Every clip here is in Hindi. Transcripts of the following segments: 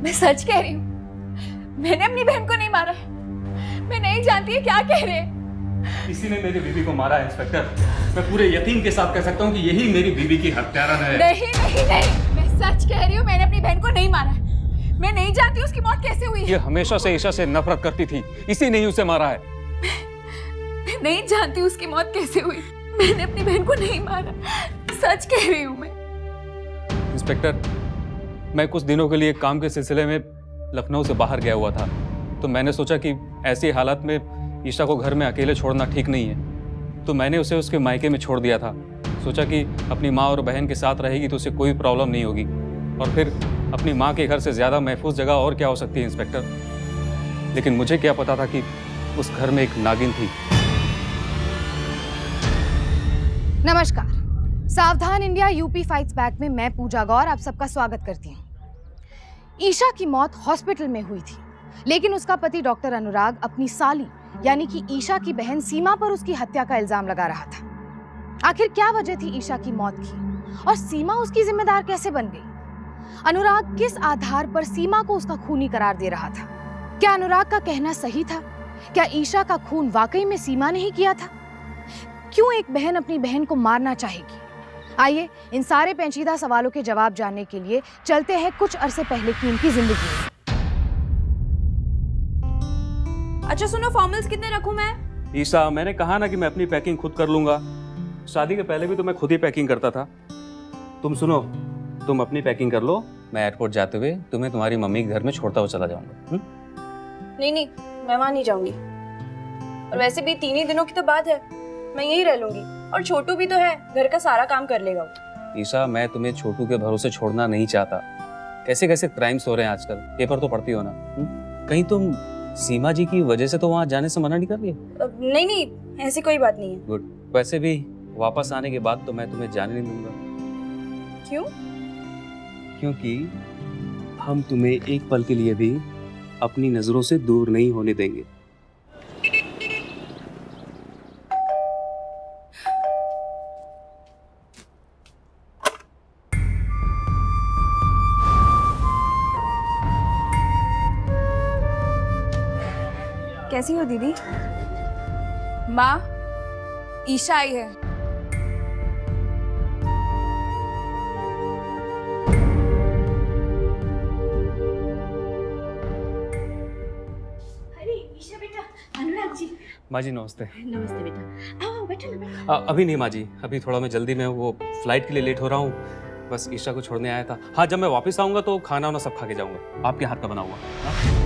मैं सच कह रही हूँ, मैंने अपनी बहन को नहीं मारा है। मैं नहीं जानती है क्या कह रहे हैं। किसी ने मेरी बीवी को मारा है इंस्पेक्टर। मैं पूरे यकीन के साथ कह सकता हूँ कि यही मेरी बीवी की हत्यारा है। नहीं नहीं नहीं, मैं सच कह रही हूँ, मैंने अपनी बहन को नहीं मारा है। मैं नहीं जानती उसकी मौत कैसे हुई। ये हमेशा से ईशा से नफरत करती थी, इसी ने उसे मारा है। मैं नहीं जानती उसकी मौत कैसे हुई। मैंने अपनी बहन को नहीं मारा, सच कह रही हूँ मैं। इंस्पेक्टर, मैं कुछ दिनों के लिए काम के सिलसिले में लखनऊ से बाहर गया हुआ था, तो मैंने सोचा कि ऐसी हालत में ईशा को घर में अकेले छोड़ना ठीक नहीं है, तो मैंने उसे उसके मायके में छोड़ दिया था। सोचा कि अपनी माँ और बहन के साथ रहेगी तो उसे कोई प्रॉब्लम नहीं होगी। और फिर अपनी माँ के घर से ज़्यादा महफूज जगह और क्या हो सकती है इंस्पेक्टर। लेकिन मुझे क्या पता था कि उस घर में एक नागिन थी। नमस्कार, सावधान इंडिया यूपी फाइट्स बैक में मैं पूजा गौर आप सबका स्वागत करती हूँ। ईशा की मौत हॉस्पिटल में हुई थी, लेकिन उसका पति डॉक्टर अनुराग अपनी साली यानी कि ईशा की बहन सीमा पर उसकी हत्या का इल्जाम लगा रहा था। आखिर क्या वजह थी ईशा की मौत की और सीमा उसकी जिम्मेदार कैसे बन गई? अनुराग किस आधार पर सीमा को उसका खूनी करार दे रहा था? क्या अनुराग का कहना सही था? क्या ईशा का खून वाकई में सीमा ने ही किया था? क्यों एक बहन अपनी बहन को मारना चाहेगी? आइए इन सारे पेचीदा सवालों के जवाब जानने के लिए चलते हैं कुछ अरसे पहले की इनकी जिंदगी में। अच्छा सुनो, फॉर्मल्स कितने रखूं मैं? ईशा, मैंने कहा ना कि मैं अपनी पैकिंग खुद कर लूंगा। शादी के पहले भी तो मैं खुद ही पैकिंग करता था। तुम सुनो, तुम अपनी पैकिंग कर लो, मैं एयरपोर्ट जाते हुए तुम्हें तुम्हारी मम्मी के घर में छोड़ता हुआ चला जाऊंगा। नहीं नहीं, मैं वहां नहीं जाऊंगी। और वैसे भी 3 ही दिनों की तो बात है, मैं यहीं रह लूंगी। और छोटू भी तो है, घर का सारा काम कर लेगा वो। ईशा, मैं तुम्हें छोटू के भरोसे छोड़ना नहीं चाहता। कैसे कैसे क्राइम्स हो रहे हैं आजकल, पेपर तो पढ़ती हो ना। कहीं तुम सीमा जी की वजह से तो वहां जाने से मना नहीं कर रही है? नहीं नहीं, ऐसी कोई बात नहीं है। गुड। वैसे भी वापस आने के बाद तो मैं तुम्हें जाने नहीं दूंगा। क्यों? क्योंकि हम तुम्हें एक पल के लिए भी अपनी नजरों से दूर नहीं होने देंगे। कैसी हो दीदी? माँ, ईशा आई है। अरे ईशा बेटा, अनुराग जी। माँ जी नमस्ते। नमस्ते बेटा, आओ बैठो ना। अभी नहीं माँ जी, अभी थोड़ा मैं जल्दी में वो फ्लाइट के लिए लेट हो रहा हूँ। बस ईशा को छोड़ने आया था। हाँ, जब मैं वापस आऊंगा तो खाना वाना सब खा के जाऊंगा, आपके हाथ का बना हुआ। हाँ?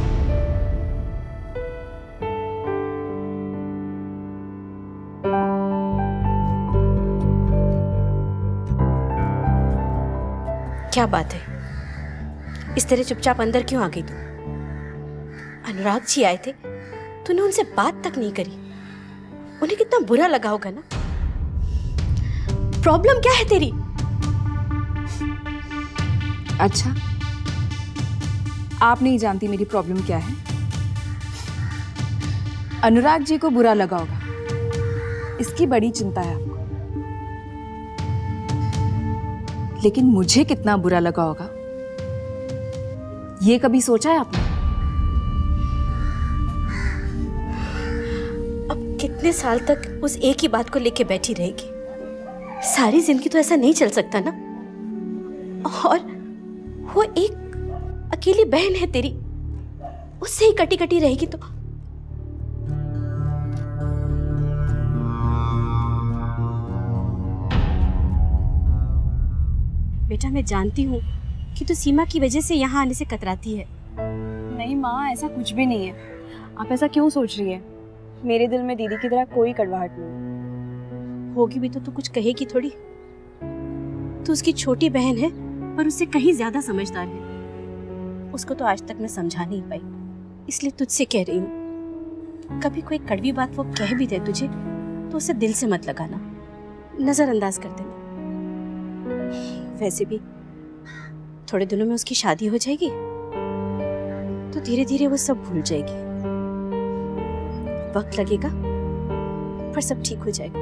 क्या बात है, इस तरह चुपचाप अंदर क्यों आ गई तू? अनुराग जी आए थे, तूने उनसे बात तक नहीं करी। उन्हें कितना बुरा लगा होगा ना। प्रॉब्लम क्या है तेरी? अच्छा, आप नहीं जानती मेरी प्रॉब्लम क्या है? अनुराग जी को बुरा लगा होगा, इसकी बड़ी चिंता है आपको। लेकिन मुझे कितना बुरा लगा होगा, ये कभी सोचा है आपने? अब कितने साल तक उस एक ही बात को लेके बैठी रहेगी? सारी जिंदगी तो ऐसा नहीं चल सकता ना। और वो एक अकेली बहन है तेरी, उससे ही कटी कटी रहेगी तो। बेटा, मैं जानती हूँ कि तू सीमा की वजह से यहाँ आने से कतराती है। नहीं माँ, ऐसा कुछ भी नहीं है। आप ऐसा क्यों सोच रही है? मेरे दिल में दीदी की तरह कोई कड़वाहट नहीं। होगी भी तो तू कुछ कहेगी थोड़ी। तू उसकी छोटी बहन है पर उससे कहीं ज्यादा समझदार है। उसको तो आज तक मैं समझा नहीं पाई, इसलिए तुझसे कह रही हूँ, कभी कोई कड़वी बात वो कह भी दे तुझे तो उसे दिल से मत लगाना, नजरअंदाज कर देना। वैसे भी थोड़े दिनों में उसकी शादी हो जाएगी तो धीरे धीरे वो सब भूल जाएगी। वक्त लगेगा पर सब ठीक हो जाएगा।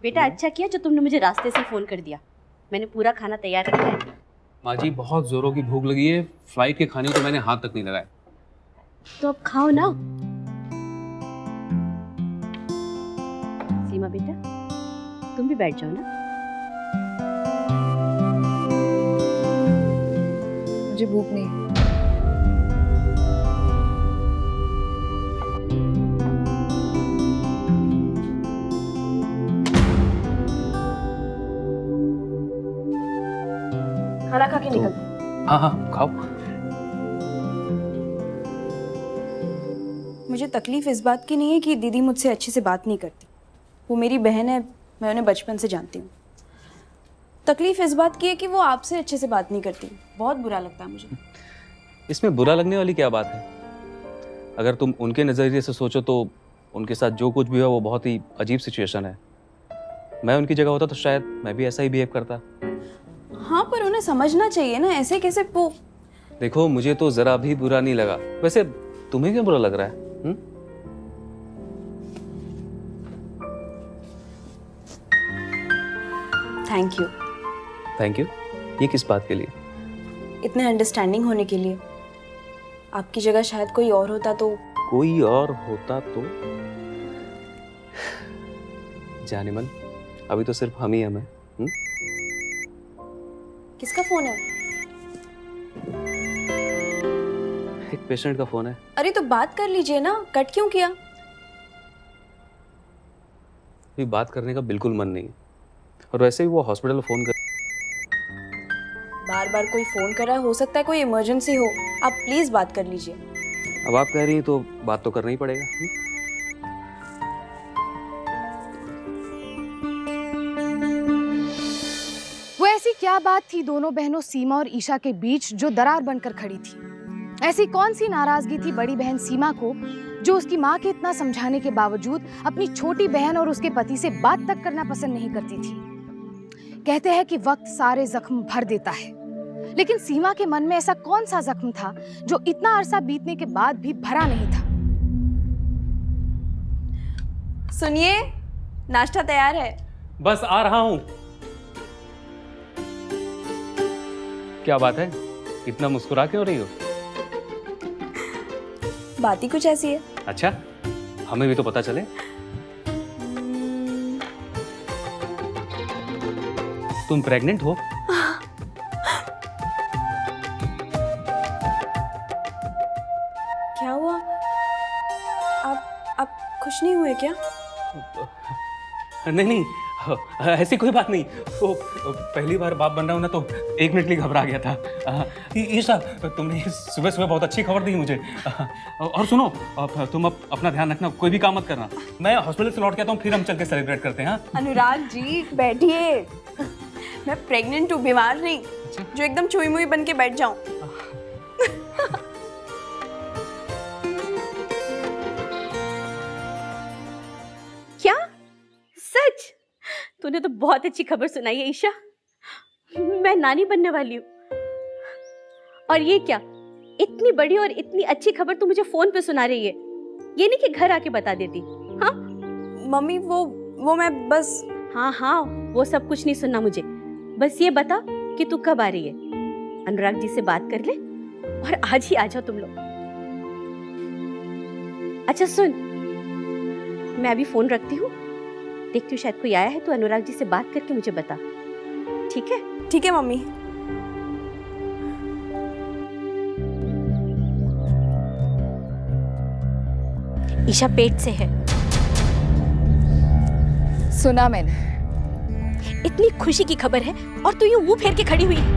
बेटा, अच्छा किया जो तुमने मुझे रास्ते से फोन कर दिया। मैंने पूरा खाना तैयार रखा है। माँ जी बहुत जोरों की भूख लगी है, फ्लाइट के खाने को मैंने हाथ तक नहीं लगाया। तो अब खाओ ना। सीमा बेटा, तुम भी बैठ जाओ ना। मुझे भूख नहीं है। खाना खा के निकल। हाँ हाँ खाओ। मुझे तकलीफ इस बात की नहीं है कि दीदी मुझसे अच्छे से बात नहीं करती। वो मेरी बहन है, मैं उन्हें बचपन से जानती हूँ। तकलीफ इस बात की है कि वो आपसे अच्छे से बात नहीं करती। बहुत बुरा लगता है मुझे। इसमें बुरा लगने वाली क्या बात है? अगर तुम उनके नज़रिए से सोचो तो उनके साथ जो कुछ भी हुआ वो बहुत ही अजीब सिचुएशन है। मैं उनकी जगह होता तो शायद मैं भी ऐसा ही बिहेव करता। हाँ, पर उन्हें समझना चाहिए ना, ऐसे कैसे वो। देखो मुझे तो जरा भी बुरा नहीं लगा। वैसे तुम्हें क्यों बुरा लग रहा है? Thank you. Thank you. ये किस बात के लिए? इतने अंडरस्टैंडिंग होने के लिए। आपकी जगह शायद कोई और होता तो। कोई और होता तो? जाने मन, अभी तो सिर्फ हम ही हम हैं। किसका फोन है? एक पेशेंट का फोन है। अरे तो बात कर लीजिए ना, कट क्यों किया? अभी बात करने का बिल्कुल मन नहीं है, और वैसे भी वो हॉस्पिटल फोन कर। बार बार कोई फोन कर रहा है, हो सकता है कोई इमरजेंसी हो। आप प्लीज बात कर लीजिए। अब आप कह रही हैं तो बात तो करना ही पड़ेगा। वो ऐसी क्या बात थी दोनों बहनों सीमा और ईशा के बीच जो दरार बनकर खड़ी थी? ऐसी कौन सी नाराजगी थी बड़ी बहन सीमा को जो उसकी माँ के इतना समझाने के बावजूद अपनी छोटी बहन और उसके पति से बात तक करना पसंद नहीं करती थी? कहते हैं कि वक्त सारे जख्म भर देता है, लेकिन सीमा के मन में ऐसा कौन सा जख्म था जो इतना अरसा बीतने के बाद भी भरा नहीं था? सुनिए, नाश्ता तैयार है। बस आ रहा हूं। क्या बात है, इतना मुस्कुरा क्यों रही हो? बात ही कुछ ऐसी है। अच्छा, हमें भी तो पता चले। तुम प्रेग्नेंट हो? क्या हुआ? आप खुश नहीं हुए क्या? नहीं नहीं, ऐसी कोई बात नहीं। वो पहली बार बाप बन रहा हूं ना, तो एक मिनट के लिए घबरा गया था। ईशा, तुमने सुबह सुबह बहुत अच्छी खबर दी मुझे। और सुनो, तुम अपना ध्यान रखना, कोई भी काम मत करना। मैं हॉस्पिटल से लौट के आता हूँ, फिर हम चल के सेलिब्रेट करते हैं। अनुराग जी बैठिए। मैं प्रेग्नेंट हूँ, बीमार नहीं जो एकदम चुई मुई बन के बैठ जाऊं। क्या सच? तूने तो बहुत अच्छी खबर सुनाई है ईशा। मैं नानी बनने वाली हूँ। और ये क्या, इतनी बड़ी और इतनी अच्छी खबर तू मुझे फोन पे सुना रही है? ये नहीं कि घर आके बता देती? हाँ मम्मी, वो मैं बस। हाँ हाँ, वो सब कुछ नहीं सुनना मुझे। बस ये बता कि तू कब आ रही है। अनुराग जी से बात कर ले और आज ही आ जाओ तुम लोग। अच्छा सुन, मैं अभी फोन रखती हूँ, देखती हूँ शायद कोई आया है, तो अनुराग जी से बात करके मुझे बता, ठीक है? ठीक है मम्मी। ईशा पेट से है। सुना मैंने। इतनी खुशी की खबर है और तू यूं मुंह फेर के खड़ी हुई है।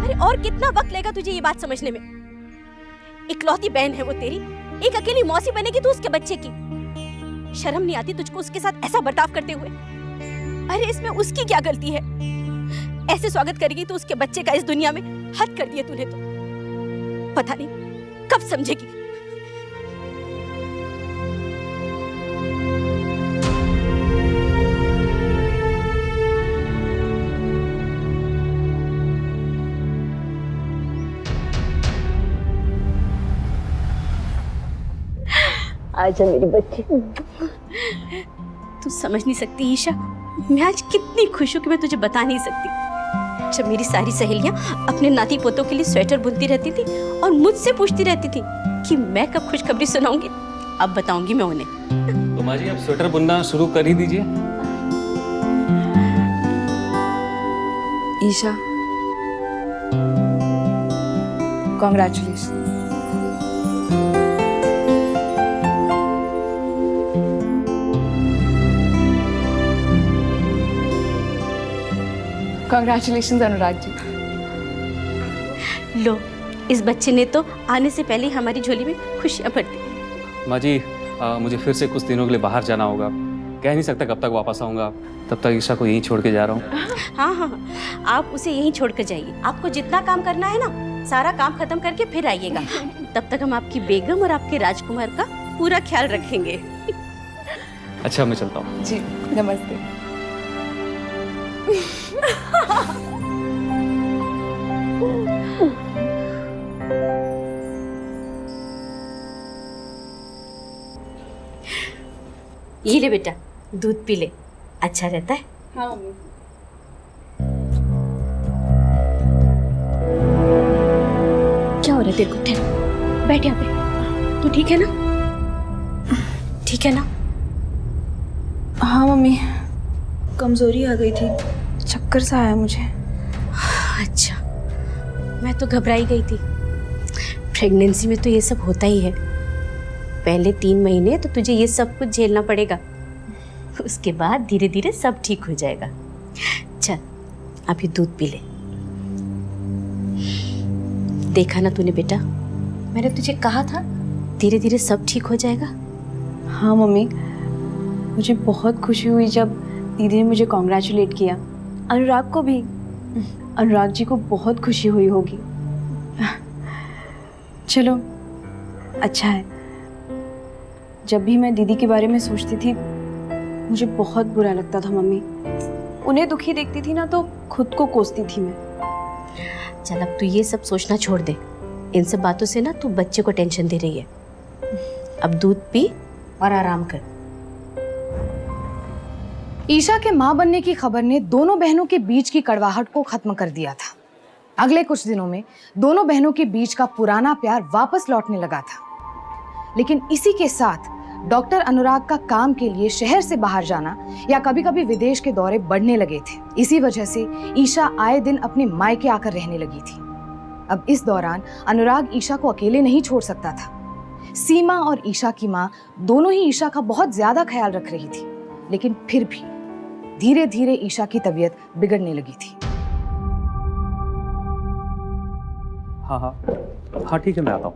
अरे और कितना वक्त लगेगा तुझे ये बात समझने में? इकलौती बहन है वो तेरी, एक अकेली मौसी बनेगी तू उसके बच्चे की। शर्म नहीं आती तुझको उसके साथ ऐसा बर्ताव करते हुए? अरे इसमें उसकी क्या गलती है? ऐसे स्वागत करेगी तो उसके बच्चे का इस दुनिया में? हद कर दिया तूने तो। पता नहीं कब समझेगी। आजा मेरी बच्ची। तू समझ नहीं सकती ईशा, मैं आज कितनी खुश हूँ कि मैं तुझे बता नहीं सकती। जब मेरी सारी सहेलियां अपने नाती पोतों के लिए स्वेटर बुनती रहती थी और मुझसे पूछती रहती थी कि मैं कब खुशखबरी सुनाऊंगी, अब बताऊंगी मैं उन्हें। तो माँ जी आप स्वेटर बुनना शुरू कर ही दीजिए। ईशा, कॉन्ग्रेचुलेशन। कॉन्ग्रेचुलेशन अनुराग जी। लो, इस बच्चे ने तो आने से पहले ही हमारी झोली में खुशियां भर दी। माँ जी मुझे फिर से कुछ दिनों के लिए बाहर जाना होगा, कह नहीं सकता कब तक वापस आऊँगा, तब तक ईशा को यहीं छोड़ के जा रहा हूँ। हाँ हाँ, आप उसे यहीं छोड़ कर जाइए। आपको जितना काम करना है ना, सारा काम खत्म करके फिर आइएगा। तब तक हम आपकी बेगम और आपके राजकुमार का पूरा ख्याल रखेंगे। अच्छा मैं चलता हूँ। जी नमस्ते। ये ले बेटा, दूध पी ले, अच्छा रहता है। हाँ मम्मी। क्या हो रहा है तेरे को? ठहर, बैठ यहाँ पे। तू ठीक है ना? ठीक है ना? हाँ मम्मी, कमजोरी आ गई थी, चक्कर सा आया मुझे। अच्छा, मैं तो घबराई गई थी। प्रेगनेंसी में तो ये सब होता ही है। पहले 3 महीने तो तुझे ये सब कुछ झेलना पड़ेगा, उसके बाद धीरे धीरे सब ठीक हो जाएगा। चल अभी दूध पी ले। देखा ना तूने बेटा, मैंने तुझे कहा था धीरे धीरे सब ठीक हो जाएगा। हाँ मम्मी, मुझे बहुत खुशी हुई जब दीदी ने मुझे कॉन्ग्रेचुलेट किया। अनुराग को भी, अनुराग जी को बहुत खुशी हुई होगी। चलो अच्छा है। जब भी मैं दीदी के बारे में सोचती थी मुझे बहुत बुरा लगता था मम्मी। उन्हें दुखी देखती थी ना तो खुद को कोसती थी मैं। चल अब तू ये सब सोचना छोड़ दे। इन सब बातों से ना तू बच्चे को टेंशन दे रही है। अब दूध पी और आराम कर। ईशा के मां बनने की खबर ने दोनों बहनों के बीच की कड़वाहट को खत्म कर दिया था। अगले कुछ दिनों में दोनों बहनों के बीच का पुराना प्यार वापस लौटने लगा था। लेकिन इसी के साथ डॉक्टर अनुराग का काम के लिए शहर से बाहर जाना या कभी-कभी विदेश के दौरे बढ़ने लगे थे। इसी वजह से ईशा आए दिन अपने मायके आकर रहने लगी थी। अब इस दौरान अनुराग ईशा को अकेले नहीं छोड़ सकता था। सीमा और ईशा की मां दोनों ही ईशा का बहुत ज्यादा ख्याल रख रही थी, लेकिन फिर भी धीरे धीरे ईशा की तबीयत बिगड़ने लगी थी। हाँ हाँ हाँ ठीक है, मैं आता हूँ।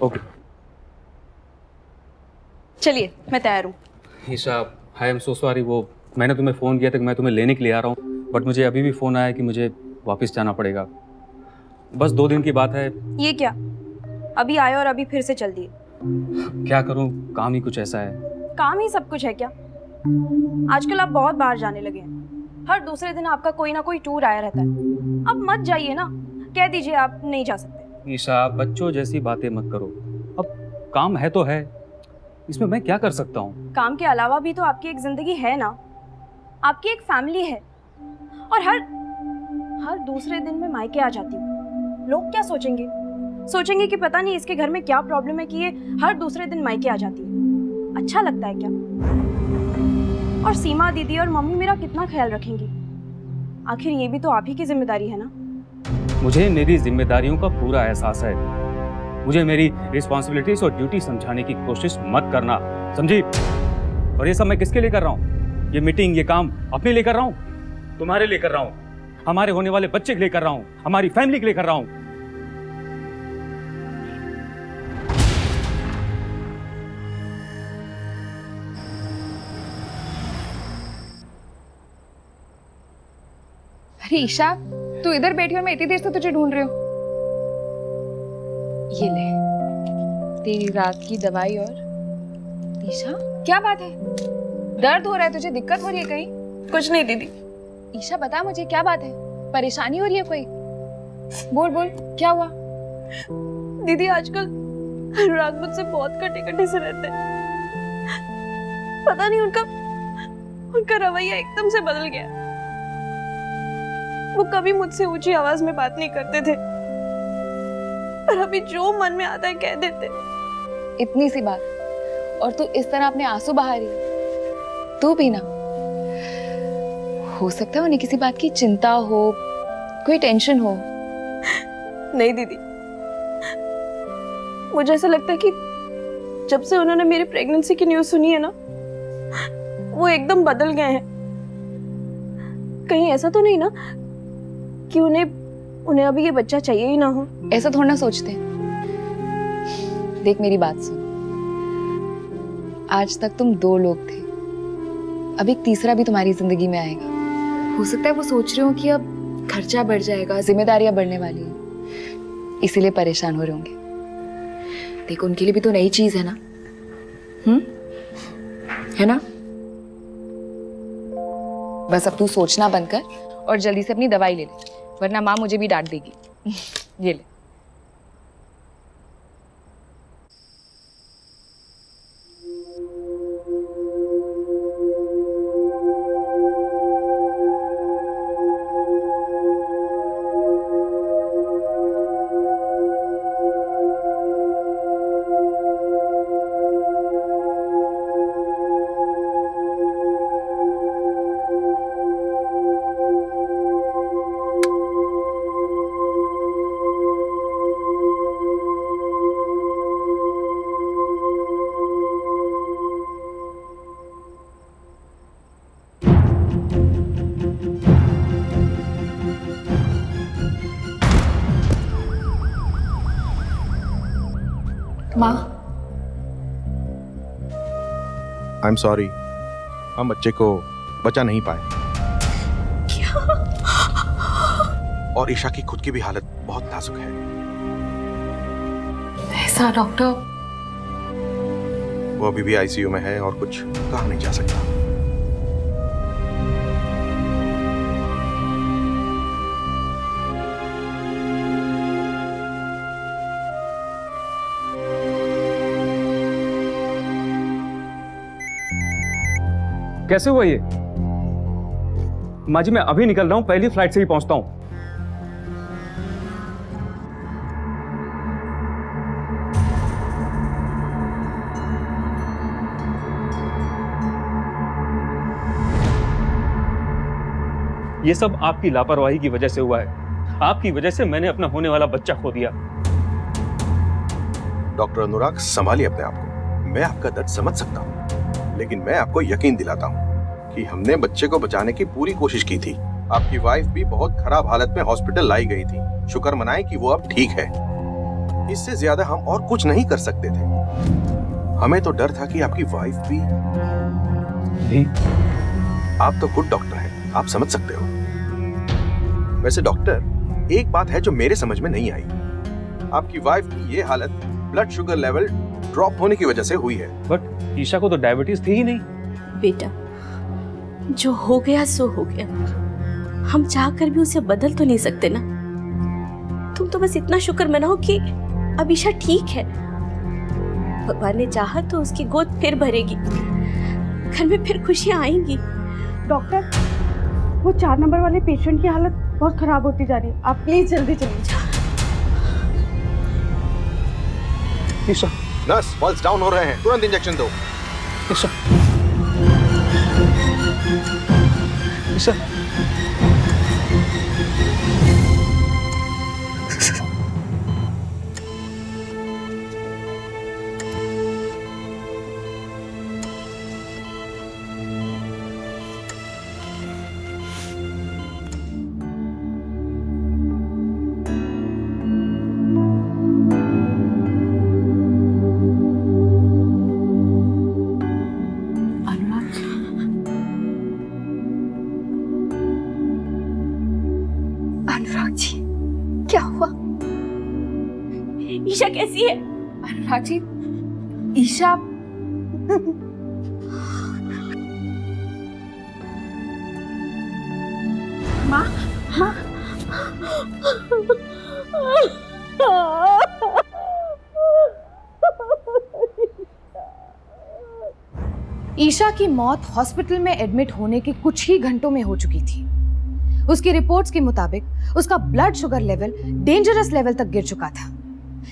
ओके। चलिए मैं तैयार हूँ। Isha I am so sorry, वो मैंने तुम्हें फ़ोन किया था कि मैं तुम्हें लेने के लिए आ रहा हूँ, बट मुझे अभी भी फ़ोन आया कि मुझे वापस जाना पड़ेगा। बस 2 दिन की बात है। ये क्या, अभी आए और अभी फिर से चल दिए? क्या करूँ, काम ही कुछ ऐसा है। काम ही सब कुछ है क्या? आजकल आप बहुत बाहर जाने लगे हैं। हर दूसरे दिन आपका कोई ना कोई टूर आया रहता है। अब मत जाइए ना, कह दीजिए आप नहीं जा सकते। ईशा बच्चों जैसी बातें मत करो। अब काम है तो है, इसमें मैं क्या कर सकता हूँ। काम के अलावा भी तो आपकी एक जिंदगी है ना, आपकी एक फैमिली है। और हर दूसरे दिन मैं मायके आ जाती हूँ। लोग क्या सोचेंगे? सोचेंगे कि पता नहीं इसके घर में क्या प्रॉब्लम है कि ये हर दूसरे दिन मायके आ जाती है। अच्छा लगता है क्या? और सीमा दीदी और मम्मी मेरा कितना ख्याल रखेंगी? आखिर ये भी तो आप ही की जिम्मेदारी है ना। मुझे मेरी जिम्मेदारियों का पूरा एहसास है। मुझे मेरी रिस्पॉन्सिबिलिटीज और ड्यूटी समझाने की कोशिश मत करना, समझी? और ये सब मैं किसके लिए कर रहा हूँ? ये मीटिंग, ये काम अपने लिए कर रहा हूँ, तुम्हारे लिए कर रहा हूँ, हमारे होने वाले बच्चे के लिए कर रहा हूँ, हमारी फैमिली के लिए कर रहा हूँ। अरे ईशा, तू इधर बैठी और मैं इतनी देर से तुझे ढूंढ रही हूँ। ये ले तेरी रात की दवाई। और ईशा क्या बात है? दर्द हो रहा है तुझे? दिक्कत हो रही है कहीं? कुछ नहीं दीदी। ईशा बता मुझे, क्या बात है? परेशानी हो रही है कोई? बोल बोल, क्या हुआ? दीदी आजकल अनुराग मुझसे बहुत कटे कटे से रहते हैं। पता नहीं उनका रवैया एकदम से बदल गया। वो कभी मुझसे ऊंची आवाज में बात नहीं करते थे, पर अभी जो मन में आता है कह देते। इतनी सी बात और तू इस तरह अपने आंसू बहा रही है। तू भी ना, हो सकता है उन्हें किसी बात की चिंता हो, कोई टेंशन हो। नहीं दीदी, मुझे ऐसा लगता है कि जब से उन्होंने मेरी प्रेगनेंसी की न्यूज़ सुनी है ना, वो एकदम बदल गए हैं। कहीं ऐसा तो नहीं ना कि उन्हें अभी ये बच्चा चाहिए ही ना हो। ऐसा थोड़ा ना सोचते। देख मेरी बात सुन, आज तक तुम 2 लोग थे, अब एक तीसरा भी तुम्हारी जिंदगी में आएगा। हो सकता है वो सोच रहे हो कि अब खर्चा बढ़ जाएगा, जिम्मेदारियां बढ़ने वाली हैं, इसीलिए परेशान हो रहे होंगे। देखो उनके लिए भी तो नई चीज है ना, है ना? बस अब तू सोचना बंद कर और जल्दी से अपनी दवाई ले ले, वरना माँ मुझे भी डांट देगी। ये ले। माँ, आई एम सॉरी, हम बच्चे को बचा नहीं पाए। क्या? और ईशा की खुद की भी हालत बहुत नाजुक है। ऐसा डॉक्टर? वो अभी भी आईसीयू में है और कुछ कहा नहीं जा सकता। कैसे हुआ ये? माँ जी मैं अभी निकल रहा हूँ, पहली फ्लाइट से ही पहुंचता हूँ। ये सब आपकी लापरवाही की वजह से हुआ है। आपकी वजह से मैंने अपना होने वाला बच्चा खो दिया। डॉक्टर अनुराग, संभालिए अपने आप को। मैं आपका दर्द समझ सकता हूँ, लेकिन मैं आपको यकीन दिलाता हूँ कि हमने बच्चे को बचाने की पूरी कोशिश की थी। आपकी वाइफ भी बहुत खराब हालत में हॉस्पिटल लाई गई थी। शुक्र मनाएं कि वो अब ठीक है। इससे ज्यादा हम और कुछ नहीं कर सकते थे। हमें तो डर था कि आपकी वाइफ भी। आप तो खुद डॉक्टर हैं, आप समझ सकते हो। वैसे डॉक्टर, एक बात है जो मेरे समझ में नहीं आई। आपकी वाइफ की ये हालत ब्लड शुगर लेवल ड्रॉप होने की वजह से हुई है। बट ईशा को तो डायबिटीज थी ही नहीं। बेटा, जो हो गया सो हो गया। हम चाहकर भी उसे बदल तो नहीं सकते ना। तुम तो बस इतना शुक्र मनाओ कि अब ईशा ठीक है। भगवान ने चाहा तो उसकी गोद फिर भरेगी, घर में फिर खुशियां आएंगी। डॉक्टर, वो 4 नंबर वाले पेशेंट की हालत बहुत खराब होती जा रही है, आप प्लीज जल्दी चलिए। ईशा, नर्स, पल्स डाउन हो रहे हैं, तुरंत इंजेक्शन दो। ईशा, ईशा, अनुराग जी, क्या हुआ? ईशा कैसी है? अनुराग जी, ईशा माँ, माँ, ईशा की मौत हॉस्पिटल में एडमिट होने के कुछ ही घंटों में हो चुकी थी। उसकी रिपोर्ट्स के मुताबिक उसका blood sugar level dangerous level तक गिर चुका था।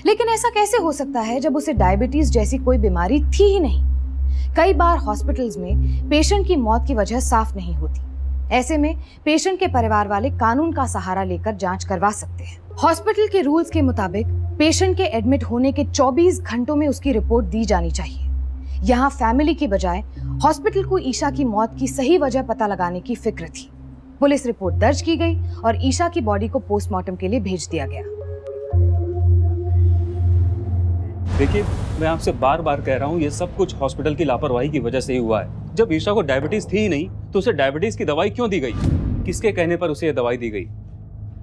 लेकिन ऐसा कैसे हो सकता है जब उसे डायबिटीज जैसी कोई बीमारी थी ही नहीं? कई बार हॉस्पिटल्स में पेशेंट की मौत की वजह साफ नहीं होती। ऐसे में पेशेंट के परिवार वाले कानून का सहारा लेकर जांच करवा सकते हैं। हॉस्पिटल के रूल्स के मुताबिक पेशेंट के एडमिट होने के 24 घंटों में उसकी रिपोर्ट दी जानी चाहिए। यहाँ फैमिली की बजाय हॉस्पिटल को ईशा की मौत की सही वजह पता लगाने की फिक्र थी। पुलिस रिपोर्ट दर्ज की गई और ईशा की बॉडी को पोस्टमार्टम के लिए भेज दिया गया। देखिए, मैं आपसे बार बार कह रहा हूँ, ये सब कुछ हॉस्पिटल की लापरवाही की वजह से ही हुआ है। जब ईशा को डायबिटीज थी ही नहीं तो उसे डायबिटीज की दवाई क्यों दी गई? किसके कहने पर उसे ये दवाई दी गई?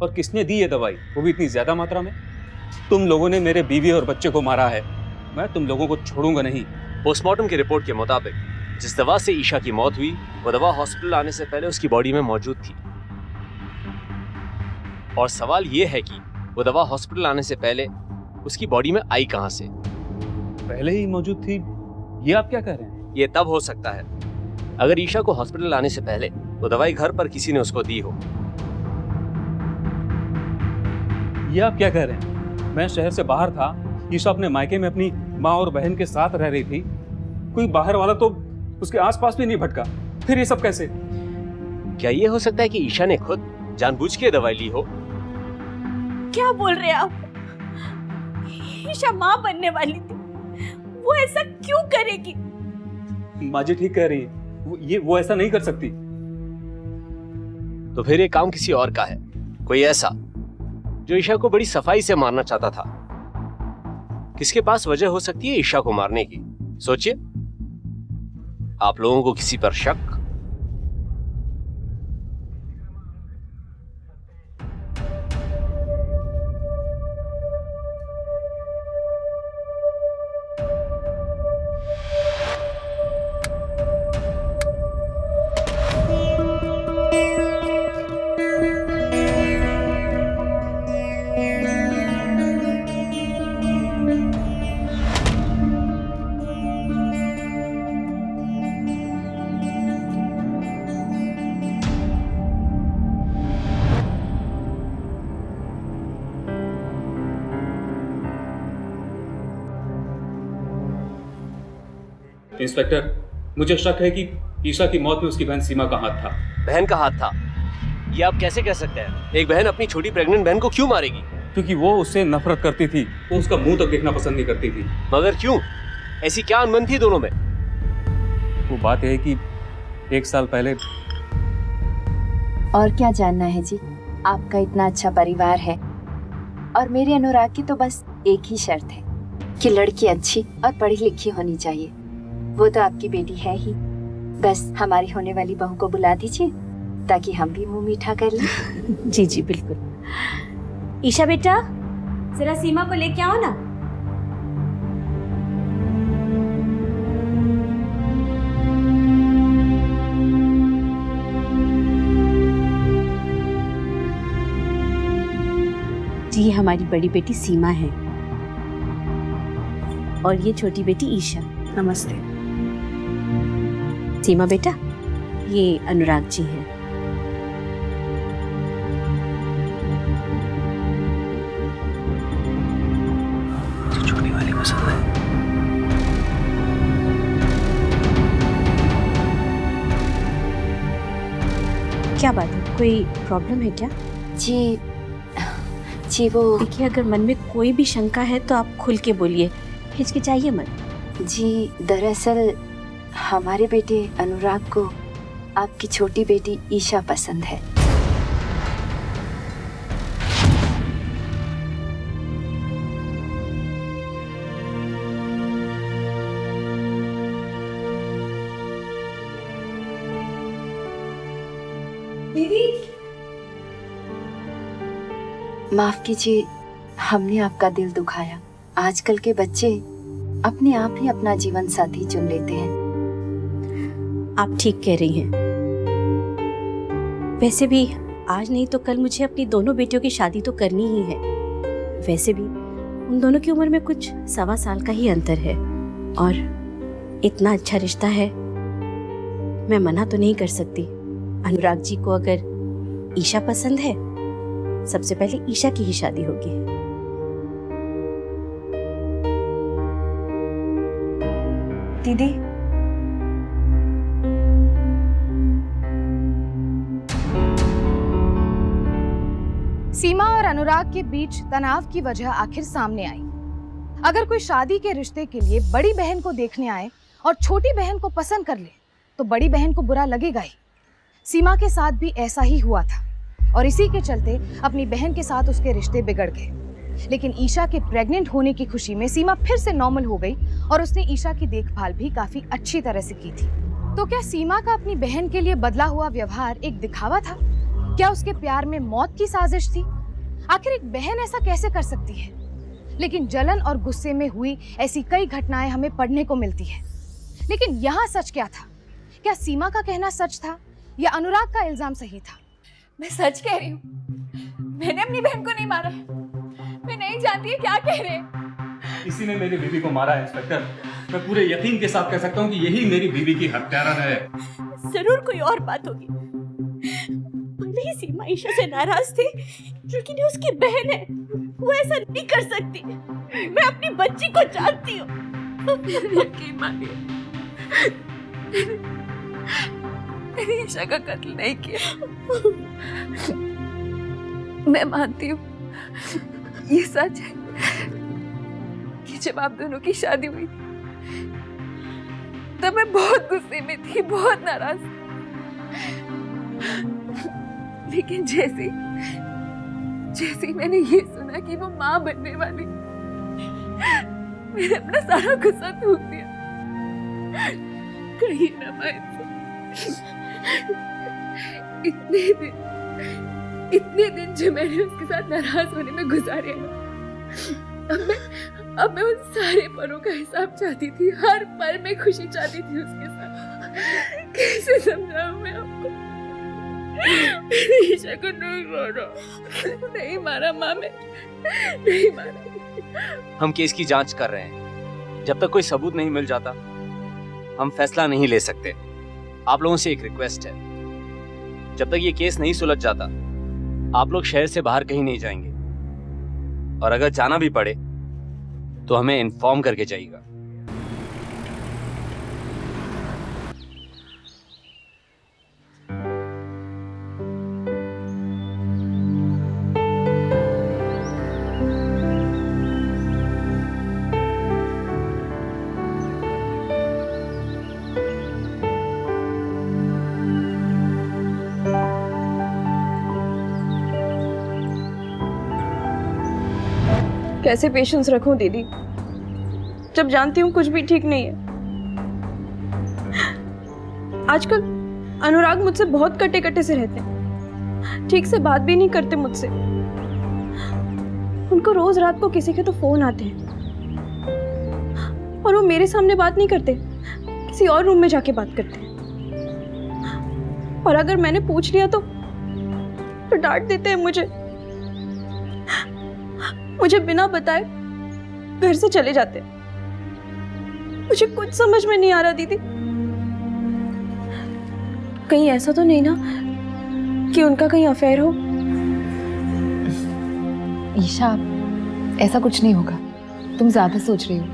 और किसने दी ये दवाई, वो भी इतनी ज्यादा मात्रा में? तुम लोगों ने मेरे बीवी और बच्चे को मारा है, मैं तुम लोगों को छोड़ूंगा नहीं। पोस्टमार्टम की रिपोर्ट के मुताबिक जिस दवा से ईशा की मौत हुई वो दवा हॉस्पिटल आने से पहले उसकी बॉडी में मौजूद थी। और सवाल ये है कि वो दवा हॉस्पिटल आने से पहले उसकी बॉडी में आई कहां से? पहले ही मौजूद थी, ये आप क्या कह रहे हैं? ये तब हो सकता है अगर ईशा को हॉस्पिटल आने से पहले वो दवाई घर पर किसी ने उसको दी हो। ये आप क्या कह रहे हैं? मैं शहर से बाहर था, ईशा अपने मायके में अपनी माँ और बहन के साथ रह रही थी, कोई बाहर वाला तो उसके आसपास भी नहीं भटका, फिर ये सब कैसे? क्या ये हो सकता है कि ईशा ने खुद जानबूझ के दवाई ली हो? क्या बोल रहे हैं आप? ईशा माँ बनने वाली थी, वो ऐसा क्यों करेगी? माँ जी ठीक कह रही है, वो ऐसा नहीं कर सकती। तो फिर ये काम किसी और का है, कोई ऐसा जो ईशा को बड़ी सफाई से मारना चाहता था। किसके पास वजह हो सकती है ईशा को मारने की? सोचिए, आप लोगों को किसी पर शक? इंस्पेक्टर, मुझे शक है कि ईशा की मौत में उसकी बहन सीमा का हाथ था। बहन का हाथ था? ये आप कैसे कह सकते हैं? एक बहन अपनी छोटी प्रेग्नेंट बहन को क्यों मारेगी? क्योंकि वो उससे नफरत करती थी, वो उसका मुंह तक देखना पसंद नहीं करती थी। मगर क्यों? ऐसी क्या अनबन थी दोनों में? वो बात है कि 1 साल पहले। और क्या जानना है जी, आपका इतना अच्छा परिवार है और मेरे अनुराग की तो बस एक ही शर्त है कि लड़की अच्छी और पढ़ी लिखी होनी चाहिए। वो तो आपकी बेटी है ही, बस हमारी होने वाली बहू को बुला दीजिए ताकि हम भी मुंह मीठा कर लें। जी जी बिल्कुल। ईशा बेटा, जरा सीमा को लेके आओ ना। जी, हमारी बड़ी बेटी सीमा है और ये छोटी बेटी ईशा। नमस्ते। सीमा बेटा, ये अनुराग जी हैं। छोटी वाली पसंद है। क्या बात है, कोई प्रॉब्लम है क्या? जी जी, वो देखिए, अगर मन में कोई भी शंका है तो आप खुल के बोलिए, हिचकिचाइए मत। जी, दरअसल हमारे बेटे अनुराग को आपकी छोटी बेटी ईशा पसंद है। दीदी, माफ कीजिए, हमने आपका दिल दुखाया। आजकल के बच्चे अपने आप ही अपना जीवन साथी चुन लेते हैं। आप ठीक कह रही हैं। वैसे भी आज नहीं तो कल मुझे अपनी दोनों बेटियों की शादी तो करनी ही है। वैसे भी उन दोनों की उम्र में कुछ 1.25 साल का ही अंतर है और इतना अच्छा रिश्ता है मैं मना तो नहीं कर सकती। अनुराग जी को अगर ईशा पसंद है, सबसे पहले ईशा की ही शादी होगी। दीदी, सीमा और अनुराग के बीच तनाव की वजह आखिर सामने आई। अगर कोई शादी के रिश्ते के लिए बड़ी बहन को देखने आए और छोटी बहन को पसंद कर ले तो बड़ी बहन को बुरा लगेगा ही। सीमा के साथ भी ऐसा ही हुआ था और इसी के चलते अपनी बहन के साथ उसके रिश्ते बिगड़ गए। लेकिन ईशा के प्रेग्नेंट होने की खुशी में सीमा फिर से नॉर्मल हो गई और उसने ईशा की देखभाल भी काफी अच्छी तरह से की थी। तो क्या सीमा का अपनी बहन के लिए बदला हुआ व्यवहार एक दिखावा था? क्या उसके प्यार में मौत की साजिश थी? आखिर एक बहन ऐसा कैसे कर सकती है? लेकिन जलन और गुस्से में हुई ऐसी कई घटनाएं हमें पढ़ने को मिलती है। लेकिन यहाँ सच क्या था? क्या सीमा का कहना सच था या अनुराग का इल्जाम सही था? मैं सच कह रही हूँ, मैंने अपनी बहन को नहीं मारा। मैं नहीं जानती है क्या कह रहे हैं। इसी ने मेरी बीवी को मारा है इंस्पेक्टर। मैं पूरे यकीन के साथ कह सकता हूँ कि यही मेरी बीवी की हत्यारा है। जरूर कोई और बात होगी। भले ही सीमा ईशा से नाराज थी, लेकिन ये उसकी बहन है, वो ऐसा नहीं कर सकती। मैं अपनी बच्ची को जानती हूँ। यकीन मानिए, मैंने ईशा का कत्ल नहीं किया। मैं मानती हूँ ये सच है कि जब आप दोनों की शादी हुई थी तब मैं बहुत गुस्से में थी, बहुत नाराज थी। लेकिन जैसे जैसे मैंने ये सुना कि वो माँ बनने वाली, मैंने अपना सारा गुस्सा थूक दिया। कहीं ना माँ इतने दिन जो मैंने उसके साथ नाराज होने में गुजारे हैं, अब मैं उन सारे पलों का हिसाब चाहती थी। हर पल में खुशी चाहती थी उसके साथ। कैसे समझाऊं मैं आपको? मैंने ईशा को नहीं मारा माँ, मैं नहीं मारा। हम केस की जांच कर रहे हैं। जब तक कोई सबूत नहीं मिल जाता हम फैसला नहीं ले सकते। आप लोगों से एक रिक्वेस्ट है, जब तक ये केस नहीं सुलझ जाता आप लोग शहर से बाहर कहीं नहीं जाएंगे, और अगर जाना भी पड़े तो हमें इन्फॉर्म करके जाइएगा। कैसे पेशेंस रखूं दीदी, जब जानती हूँ कुछ भी ठीक नहीं है। आजकल अनुराग मुझसे बहुत कटे कटे से रहते हैं, ठीक से बात भी नहीं करते मुझसे। उनको रोज रात को किसी के तो फोन आते हैं और वो मेरे सामने बात नहीं करते, किसी और रूम में जाके बात करते हैं। और अगर मैंने पूछ लिया तो डांट देते हैं मुझे बिना बताए घर से चले जाते हैं। मुझे कुछ समझ में नहीं आ रहा दीदी, कहीं ऐसा तो नहीं ना कि उनका कहीं अफेयर हो? ईशा, ऐसा कुछ नहीं होगा, तुम ज्यादा सोच रही हो।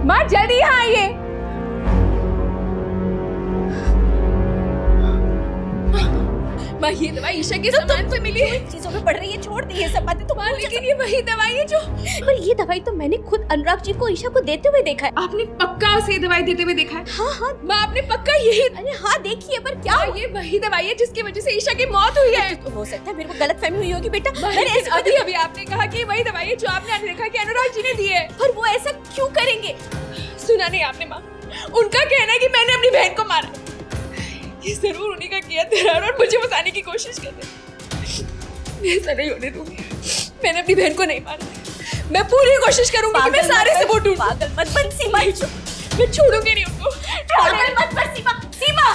माँ जल्दी यहाँ आइए। माँ ये दवाई ईशा के सामान से मिली है। चीजों में पड़ रही है, छोड़ दी ये सब बातें। तुम लेकिन ये वही दवाई है जो पर ये दवाई तो मैंने खुद अनुराग जी को ईशा को देते हुए देखा है। आपने पक्का उसे दवाई देते हुए देखा है? हाँ हाँ माँ आपने पक्का यही। अरे हाँ देखिए, पर क्या क्या ये वही दवाई है जिसकी वजह से ईशा की मौत हुई है? तो हो सकता है मेरे को गलतफहमी हुई होगी बेटा। मैंने मैंने ऐसा अभी अभी आपने कहा कि वही दवाई है जो आपने अनदेखा कि अनुराग जी ने दी है। पर वो ऐसा क्यों करेंगे? सुना नहीं आपने माँ? उनका कहना है कि मैंने अपनी बहन को मारा। ये जरूर उन्हीं का किया था और मुझे फंसाने की कोशिश कर रहे। मैं ऐसा नहीं होने दूंगी। मैंने अपनी बहन को नहीं मारा। मैं पूरी कोशिश करूंगी कि मैं सारे सबूत ढूंढूं। पागल मत बन सीमा, मैं छोड़ूंगी नहीं उनको। पागल मत बन सीमा। सीमा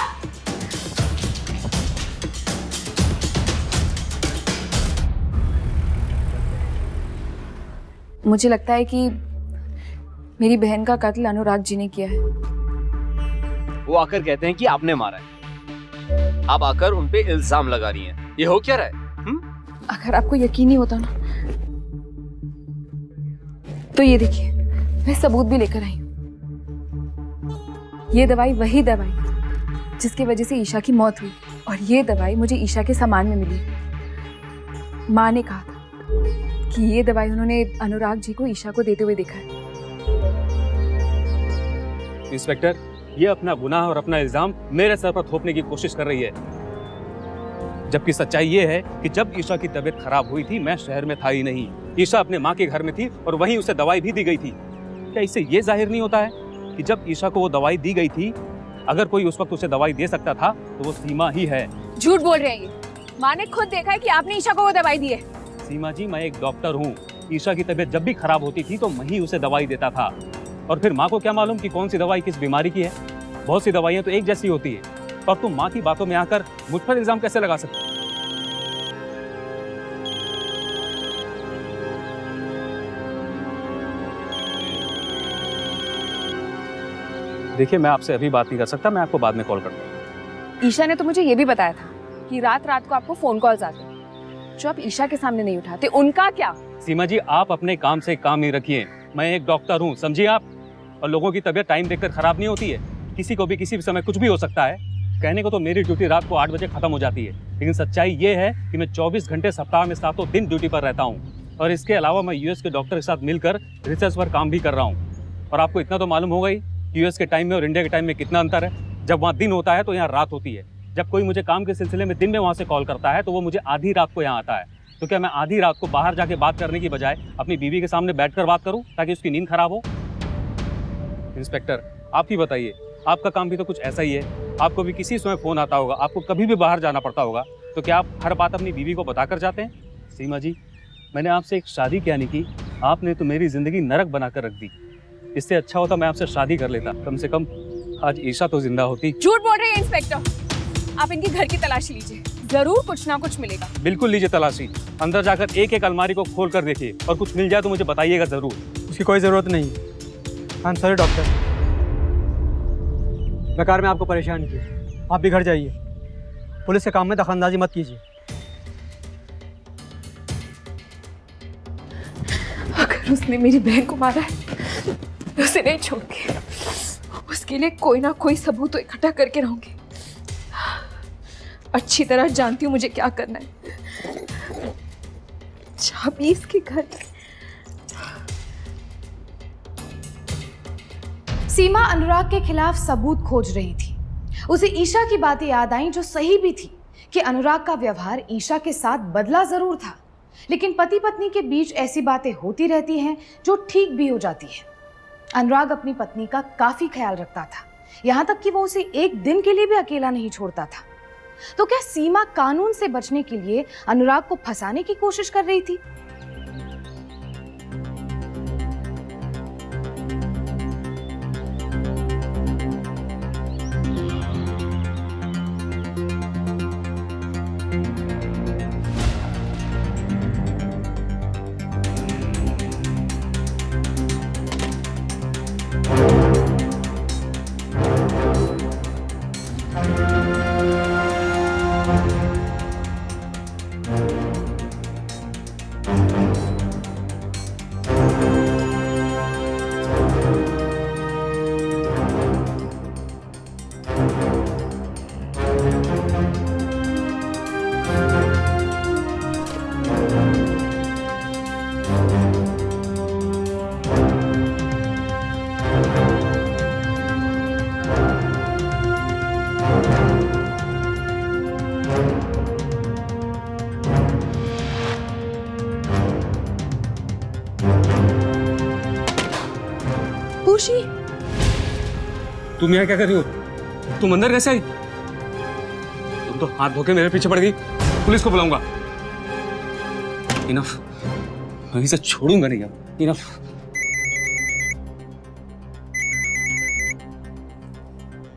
मुझे लगता है कि मेरी बहन का कत्ल अनुराग जी ने किया है। वो आकर कहते हैं कि आपने मारा है, आप आकर उन पे इल्जाम लगा रही हैं। ये हो क्या रहा है? अगर आपको यकीन नहीं होता ना, तो ये देखिए, मैं सबूत भी लेकर आई हूँ। ये दवाई वही दवाई है जिसकी वजह से ईशा की मौत हुई, और ये दवाई मुझे ईशा के सामान में मिली। माँ ने कहा था कि ये दवाई उन्होंने अनुराग जी को ईशा को देते हुए देखा है। इंस्पेक्टर, ये अपना गुनाह और अपना इल्जाम मेरे सर पर थोपने की कोशिश कर रही है, जबकि सच्चाई ये है कि जब ईशा की तबीयत खराब हुई थी मैं शहर में था ही नहीं। ईशा अपने माँ के घर में थी और वहीं उसे दवाई भी दी गई थी। क्या इससे ये जाहिर नहीं होता है कि जब ईशा को वो दवाई दी गई थी, अगर कोई उस वक्त उसे दवाई दे सकता था तो वो सीमा ही है। झूठ बोल रहे हैं ये। माँ ने खुद देखा है कि आपने ईशा को वो दवाई दी है। सीमा जी, मैं एक डॉक्टर हूँ। ईशा की तबीयत जब भी खराब होती थी तो मैं ही उसे दवाई देता था, और फिर माँ को क्या मालूम कि कौन सी दवाई किस बीमारी की है। बहुत सी दवाइयाँ तो एक जैसी होती है, और तुम माँ की बातों में आकर मुझ पर इल्जाम कैसे लगा सकते? देखिए, मैं आपसे अभी बात नहीं कर सकता, मैं आपको बाद में कॉल करता हूँ। ईशा ने तो मुझे ये भी बताया था कि रात रात को आपको फोन कॉल्स आते हैं जो आप ईशा के सामने नहीं उठाते। उनका क्या? सीमा जी, आप अपने काम से काम ही रखिए। मैं एक डॉक्टर हूँ, समझिए आप। और लोगों की तबीयत टाइम देखकर खराब नहीं होती है। किसी को भी किसी भी समय कुछ भी हो सकता है। कहने को तो मेरी ड्यूटी रात को 8 बजे खत्म हो जाती है, लेकिन सच्चाई ये है कि मैं 24 घंटे सप्ताह में 7 दिन ड्यूटी पर रहता हूँ। और इसके अलावा मैं यूएस के डॉक्टर के साथ मिलकर रिसर्च पर काम भी कर रहा हूँ। और आपको इतना तो मालूम होगा ही कि यूएस के टाइम में और इंडिया के टाइम में कितना अंतर है। जब वहाँ दिन होता है तो यहाँ रात होती है। जब कोई मुझे काम के सिलसिले में दिन में वहाँ से कॉल करता है तो वो मुझे आधी रात को यहाँ आता है। तो क्या मैं आधी रात को बाहर जाके बात करने की बजाय अपनी बीवी के सामने बैठकर बात करूं ताकि उसकी नींद खराब हो? इंस्पेक्टर, आप ही बताइए, आपका काम भी तो कुछ ऐसा ही है। आपको भी किसी समय फोन आता होगा, आपको कभी भी बाहर जाना पड़ता होगा, तो क्या आप हर बात अपनी बीवी को बताकर जाते हैं? सीमा जी, मैंने आपसे एक शादी क्या नहीं की, आपने तो मेरी जिंदगी नरक बनाकर रख दी। इससे अच्छा होता मैं आपसे शादी कर लेता, कम से कम आज ईशा तो जिंदा होती। झूठ बोल रहे हैं इंस्पेक्टर। आप इनके घर की तलाशी लीजिए, जरूर कुछ ना कुछ मिलेगा। बिल्कुल लीजिए तलाशी। अंदर जाकर एक एक अलमारी को खोल कर देखिए, और कुछ मिल जाए तो मुझे बताइएगा जरूर। उसकी कोई ज़रूरत नहीं। आई एम सॉरी डॉक्टर, बेकार में आपको परेशान किया। आप भी घर जाइए। पुलिस के काम में दखलंदाजी मत कीजिए। अगर उसने मेरी बहन को मारा है तो उसे नहीं छोड़ूंगी। उसके लिए कोई ना कोई सबूत तो इकट्ठा करके रहूंगी। अच्छी तरह जानती हूँ मुझे क्या करना है। चाबी इसके घर। सीमा अनुराग के खिलाफ सबूत खोज रही थी। उसे ईशा की बातें याद आईं जो सही भी थी कि अनुराग का व्यवहार ईशा के साथ बदला जरूर था, लेकिन पति पत्नी के बीच ऐसी बातें होती रहती हैं जो ठीक भी हो जाती है। अनुराग अपनी पत्नी का काफी ख्याल रखता था, यहाँ तक कि वो उसे एक दिन के लिए भी अकेला नहीं छोड़ता था। तो क्या सीमा कानून से बचने के लिए अनुराग को फंसाने की कोशिश कर रही थी? खुशी, तुम यहाँ क्या कर रही हो? तुम अंदर कैसे आई? तुम तो हाथ धो के मेरे पीछे पड़ गई। पुलिस को बुलाऊंगा। इनफ, मैं इसे छोड़ूंगा नहीं अब। इनफ।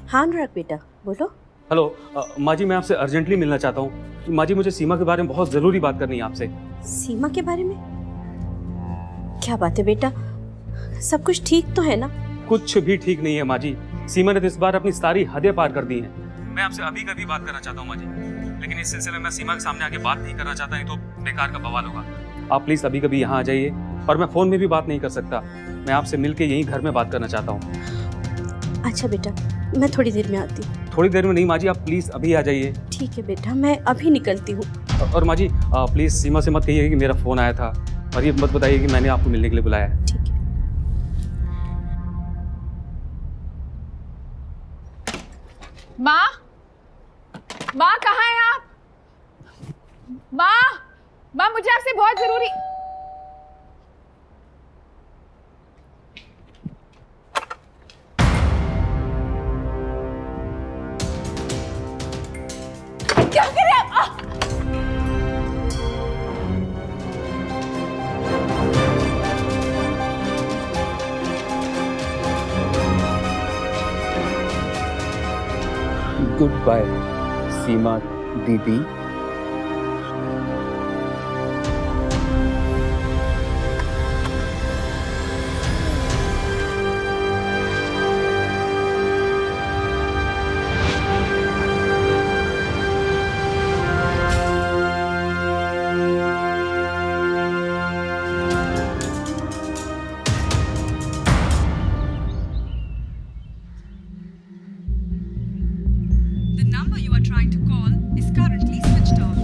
हाँ अनुराग बेटा, बोलो। हेलो माँ जी, मैं आपसे अर्जेंटली मिलना चाहता हूँ। माँ जी, मुझे सीमा के बारे में बहुत जरूरी बात करनी है आपसे। सीमा के बारे में? क्या बात है बेटा, सब कुछ ठीक तो है ना? कुछ भी ठीक नहीं है माँ जी। सीमा ने तो इस बार अपनी सारी हदें पार कर दी हैं। मैं आपसे अभी कभी बात करना चाहता हूँ माँ जी, लेकिन इस सिलसिले में सीमा के सामने आके बात नहीं करना चाहता, नहीं तो बेकार का बवाल होगा। आप प्लीज अभी कभी यहाँ आ जाइए, और मैं फोन में भी बात नहीं कर सकता। मैं आपसे मिलके यहीं घर में बात करना चाहता हूँ। अच्छा बेटा, मैं थोड़ी देर में आती हूँ। थोड़ी देर में नहीं माँ जी, आप प्लीज अभी आ जाइए। ठीक है बेटा, मैं अभी निकलती हूँ। और माँ जी प्लीज सीमा से मत कहिए कि मेरा फोन आया था, और ये मत बताइए कि मैंने आपको मिलने के लिए बुलाया है। ठीक है। माँ, माँ कहाँ हैं आप? माँ, मुझे आपसे बहुत जरूरी। क्या कर रहे हैं आप? गुड बाय सीमा दीदी। The number you are trying to call is currently switched off.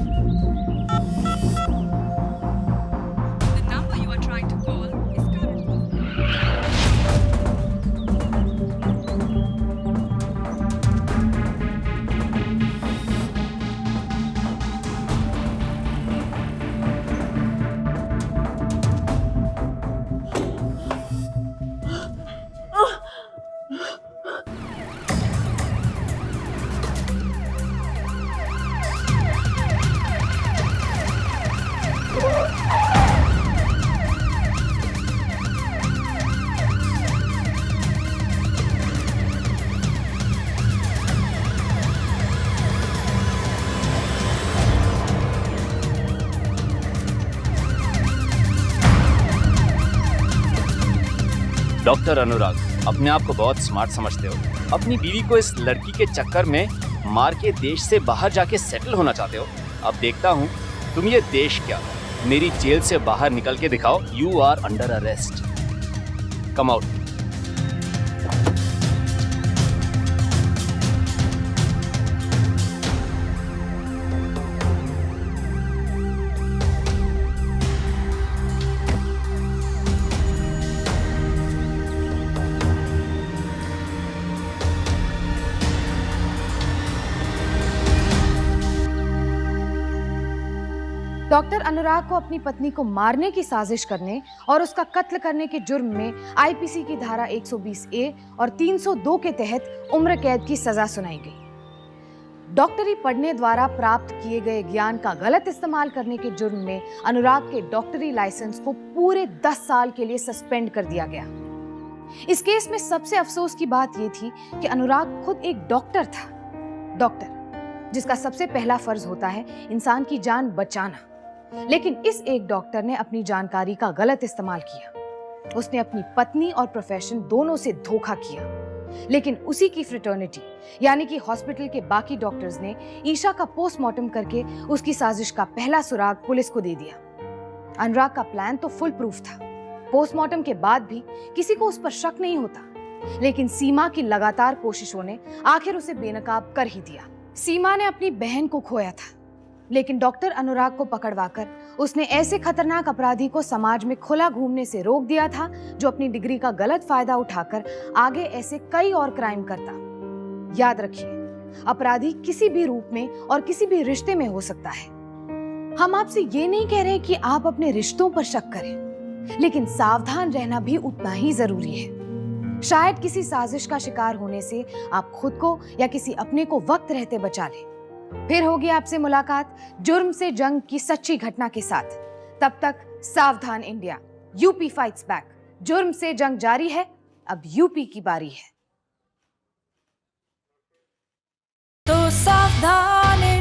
The number you are trying to call is currently... doctor Anurag, अपने आप को बहुत स्मार्ट समझते हो। अपनी बीवी को इस लड़की के चक्कर में मार के देश से बाहर जाके सेटल होना चाहते हो। अब देखता हूँ तुम ये देश क्या, मेरी जेल से बाहर निकल के दिखाओ। You are under arrest. Come out. Doctor Anurag को अपनी पत्नी को मारने की साजिश करने और उसका कत्ल करने के जुर्म में आईपीसी की धारा 120A और 302 के तहत उम्र कैद की सजा सुनाई गई। डॉक्टरी पढ़ने द्वारा प्राप्त किए गए ज्ञान का गलत इस्तेमाल करने के जुर्म में अनुराग के डॉक्टरी लाइसेंस को पूरे 10 साल के लिए सस्पेंड कर दिया गया। इस केस में सबसे अफसोस की बात यह थी कि अनुराग खुद एक डॉक्टर था, डॉक्टर जिसका सबसे पहला फर्ज होता है इंसान की जान बचाना। लेकिन इस एक डॉक्टर ने अपनी जानकारी का गलत इस्तेमाल किया। उसने अपनी पत्नी और प्रोफेशन दोनों से धोखा किया। लेकिन उसी की फ्रेटर्निटी यानी कि हॉस्पिटल के बाकी डॉक्टर्स ने ईशा का पोस्टमार्टम करके उसकी साजिश का पहला सुराग पुलिस को दे दिया। अनुराग का प्लान तो फुल प्रूफ था। पोस्टमार्टम के बाद भी किसी को उस पर शक नहीं होता, लेकिन सीमा की लगातार कोशिशों ने आखिर उसे बेनकाब कर ही दिया। सीमा ने अपनी बहन को खोया था, लेकिन डॉक्टर अनुराग को पकड़वाकर उसने ऐसे खतरनाक अपराधी को समाज में खुला घूमने से रोक दिया था जो अपनी डिग्री का गलत फायदा उठाकर आगे ऐसे कई और क्राइम करता। याद रखिए, अपराधी किसी भी रूप में और किसी भी रिश्ते में हो सकता है। हम आपसे ये नहीं कह रहे कि आप अपने रिश्तों पर शक करें, लेकिन सावधान रहना भी उतना ही जरूरी है। शायद किसी साजिश का शिकार होने से आप खुद को या किसी अपने को वक्त रहते बचा लें। फिर होगी आपसे मुलाकात जुर्म से जंग की सच्ची घटना के साथ। तब तक सावधान इंडिया, यूपी फाइट्स बैक। जुर्म से जंग जारी है, अब यूपी की बारी है। तो सावधान